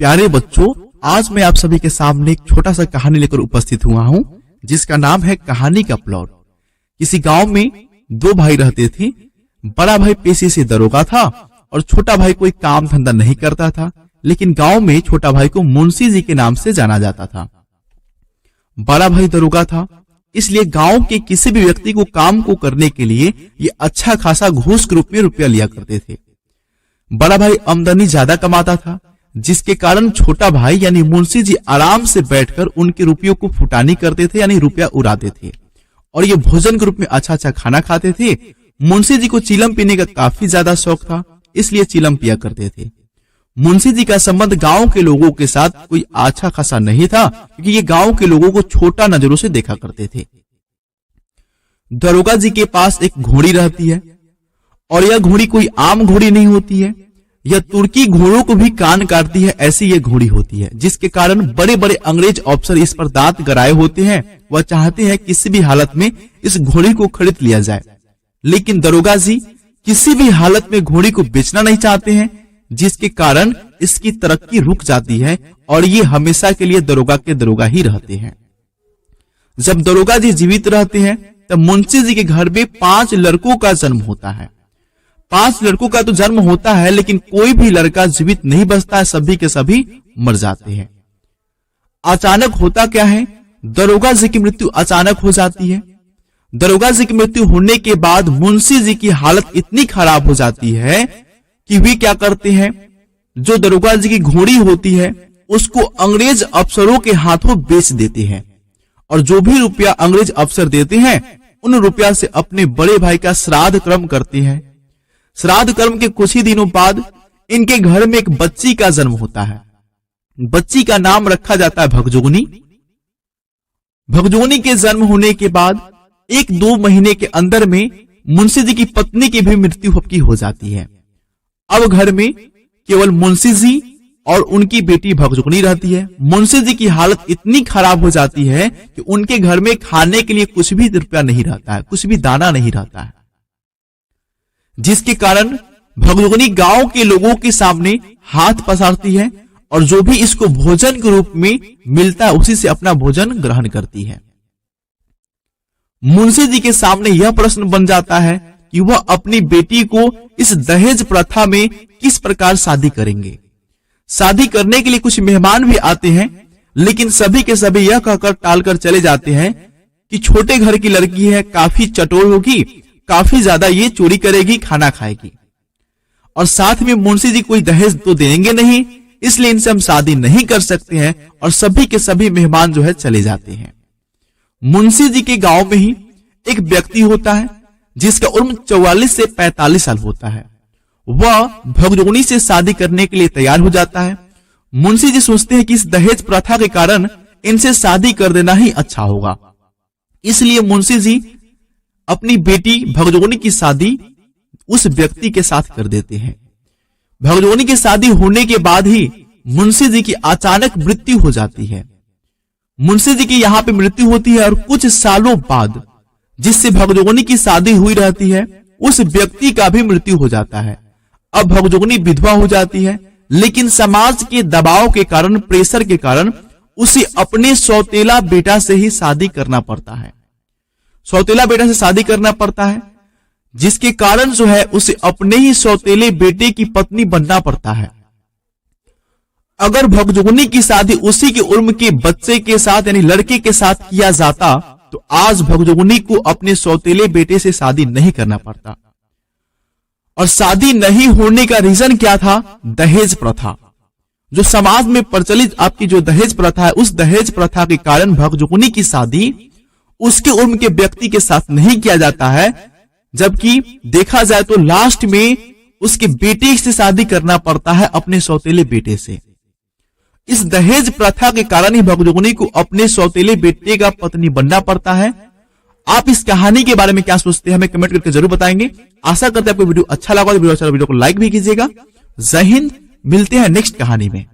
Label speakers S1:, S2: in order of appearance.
S1: प्यारे बच्चों, आज मैं आप सभी के सामने एक छोटा सा कहानी लेकर उपस्थित हुआ हूँ, जिसका नाम है कहानी का प्लॉट। किसी गांव में दो भाई रहते थे। बड़ा भाई पेशे से दरोगा था और छोटा भाई कोई काम धंधा नहीं करता था, लेकिन गांव में छोटा भाई को मुंशी जी के नाम से जाना जाता था। बड़ा भाई दरोगा था, इसलिए गांव के किसी भी व्यक्ति को काम को करने के लिए ये अच्छा खासा घूस के रूप में रुपया लिया करते थे। बड़ा भाई आमदनी ज्यादा कमाता था, जिसके कारण छोटा भाई यानी मुंशी जी आराम से बैठकर उनके रुपयों को फुटानी करते थे, यानी रुपया उड़ाते थे। और ये भोजन के रूप में अच्छा अच्छा खाना खाते थे। मुंशी जी को चिलम पीने का काफी ज्यादा शौक था, इसलिए चिलम पिया करते थे। मुंशी जी का संबंध गांव के लोगों के साथ कोई अच्छा खासा नहीं था, क्योंकि ये गांव के लोगों को छोटा नजरों से देखा करते थे। दरोगा जी के पास एक घोड़ी रहती है, और यह घोड़ी कोई आम घोड़ी नहीं होती है। यह तुर्की घोड़ों को भी कान काटती है, ऐसी यह घोड़ी होती है, जिसके कारण बड़े बड़े अंग्रेज अफसर इस पर दांत गड़ाए होते हैं। वह चाहते हैं किसी भी हालत में इस घोड़ी को खरीद लिया जाए, लेकिन दरोगा जी किसी भी हालत में घोड़ी को बेचना नहीं चाहते हैं, जिसके कारण इसकी तरक्की रुक जाती है और ये हमेशा के लिए दरोगा के दरोगा ही रहते हैं। जब दरोगा जी जीवित रहते हैं, तब मुंशी जी के घर में 5 लड़कों का जन्म होता है। 5 लड़कों का तो जन्म होता है, लेकिन कोई भी लड़का जीवित नहीं बचता है, सभी के सभी मर जाते हैं। अचानक होता क्या है, दरोगा जी की मृत्यु अचानक हो जाती है। दरोगा जी की मृत्यु होने के बाद मुंशी जी की हालत इतनी खराब हो जाती है कि वे क्या करते हैं, जो दरोगा जी की घोड़ी होती है उसको अंग्रेज अफसरों के हाथों बेच देते हैं, और जो भी रुपया अंग्रेज अफसर देते हैं उन रुपया से अपने बड़े भाई का श्राद्ध कर्म करते हैं। श्राद्ध कर्म के कुछ ही दिनों बाद इनके घर में एक बच्ची का जन्म होता है। बच्ची का नाम रखा जाता है भगजोगनी। भगजोगनी के जन्म होने के बाद 1-2 महीने के अंदर में मुंशी जी की पत्नी की भी मृत्यु की हो जाती है। अब घर में केवल मुंशी जी और उनकी बेटी भगजोगनी रहती है। मुंशी जी की हालत इतनी खराब हो जाती है कि उनके घर में खाने के लिए कुछ भी रुपया नहीं रहता है, कुछ भी दाना नहीं रहता है, जिसके कारण भगजोगनी गांव के लोगों के सामने हाथ पसारती है और जो भी इसको भोजन के रूप में मिलता है उसी से अपना भोजन ग्रहण करती है। मुंशी जी के सामने यह प्रश्न बन जाता है कि वह अपनी बेटी को इस दहेज प्रथा में किस प्रकार शादी करेंगे। शादी करने के लिए कुछ मेहमान भी आते हैं, लेकिन सभी के सभी यह कहकर टालकर चले जाते हैं कि छोटे घर की लड़की है, काफी चटोर होगी, काफी ज्यादा ये चोरी करेगी, खाना खाएगी, और साथ में मुंशी जी कोई दहेज तो देंगे नहीं, इसलिए इनसे हम शादी नहीं कर सकते हैं। और सभी के सभी मेहमान जो है चले जाते हैं। मुंशी जी के गांव में ही एक व्यक्ति होता है जिसका उम्र 44 से 45 साल होता है। वह भगजोगनी से शादी करने के लिए तैयार हो जाता है। मुंशी जी सोचते हैं कि इस दहेज प्रथा के कारण इनसे शादी कर देना ही अच्छा होगा, इसलिए मुंशी जी अपनी बेटी भगजोगनी की शादी उस व्यक्ति के साथ कर देते हैं। भगजोगनी की शादी होने के बाद ही मुंशी जी की अचानक मृत्यु हो जाती है। मुंशी जी की यहाँ पे मृत्यु होती है और कुछ सालों बाद जिससे भगजोगनी की शादी हुई रहती है उस व्यक्ति का भी मृत्यु हो जाता है। अब भगजोगनी विधवा हो जाती है, लेकिन समाज के दबाव के कारण, प्रेशर के कारण उसे अपने सौतेला बेटा से ही शादी करना पड़ता है। सौतेला बेटा से शादी करना पड़ता है, जिसके कारण जो है उसे अपने ही सौतेले बेटे की पत्नी बनना पड़ता है। अगर भगजोगनी की शादी उसी की उम्र के बच्चे के साथ यानी लड़के के साथ किया जाता तो आज भगजोगनी को अपने सौतेले बेटे से शादी नहीं करना पड़ता। और शादी नहीं होने का रीजन क्या था? दहेज प्रथा। जो समाज में प्रचलित आपकी जो दहेज प्रथा है, उस दहेज प्रथा के कारण भगजोगनी की शादी उसके उम्र के व्यक्ति के साथ नहीं किया जाता है, जबकि देखा जाए तो लास्ट में उसके बेटे से शादी करना पड़ता है, अपने सौतेले बेटे से। इस दहेज प्रथा के कारण ही भगजोगनी को अपने सौतेले बेटे का पत्नी बनना पड़ता है। आप इस कहानी के बारे में क्या सोचते हैं, हमें कमेंट करके जरूर बताएंगे। आशा करते हैं आपको वीडियो अच्छा लगा तो वीडियो को लाइक भी कीजिएगा। जय हिंद, मिलते हैं नेक्स्ट कहानी में।